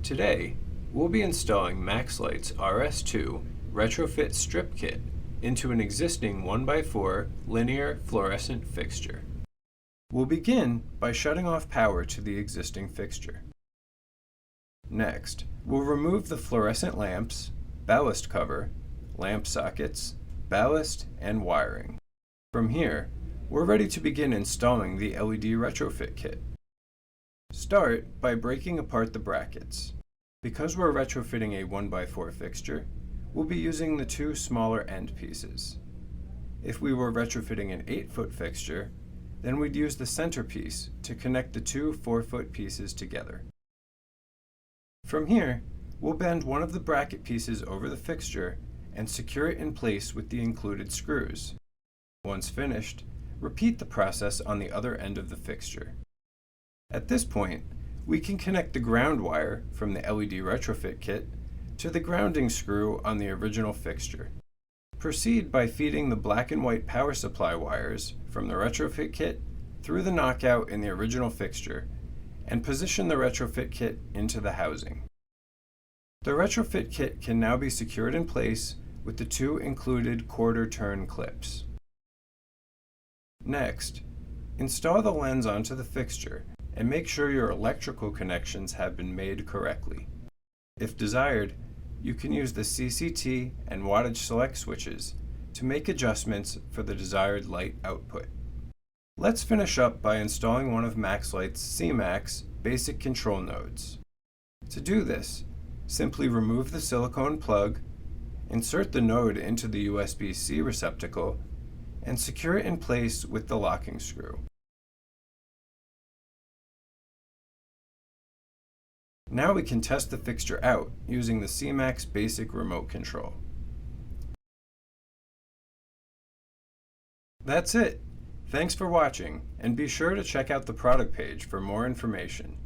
Today, we'll be installing Maxlite's RS2 Retrofit Strip Kit into an existing 1x4 linear fluorescent fixture. We'll begin by shutting off power to the existing fixture. Next, we'll remove the fluorescent lamps, ballast cover, lamp sockets, ballast, and wiring. From here, we're ready to begin installing the LED retrofit kit. Start by breaking apart the brackets. Because we're retrofitting a 1x4 fixture, we'll be using the two smaller end pieces. If we were retrofitting an 8-foot fixture, then we'd use the centerpiece to connect the two 4-foot pieces together. From here, we'll bend one of the bracket pieces over the fixture and secure it in place with the included screws. Once finished, repeat the process on the other end of the fixture. At this point, we can connect the ground wire from the LED retrofit kit to the grounding screw on the original fixture. Proceed by feeding the black and white power supply wires from the retrofit kit through the knockout in the original fixture and position the retrofit kit into the housing. The retrofit kit can now be secured in place with the two included quarter-turn clips. Next, install the lens onto the fixture and make sure your electrical connections have been made correctly. If desired, you can use the CCT and wattage select switches to make adjustments for the desired light output. Let's finish up by installing one of Maxlite's CMAX basic control nodes. To do this, simply remove the silicone plug, insert the node into the USB-C receptacle, and secure it in place with the locking screw. Now we can test the fixture out using the CMAX basic remote control. That's it! Thanks for watching, and be sure to check out the product page for more information.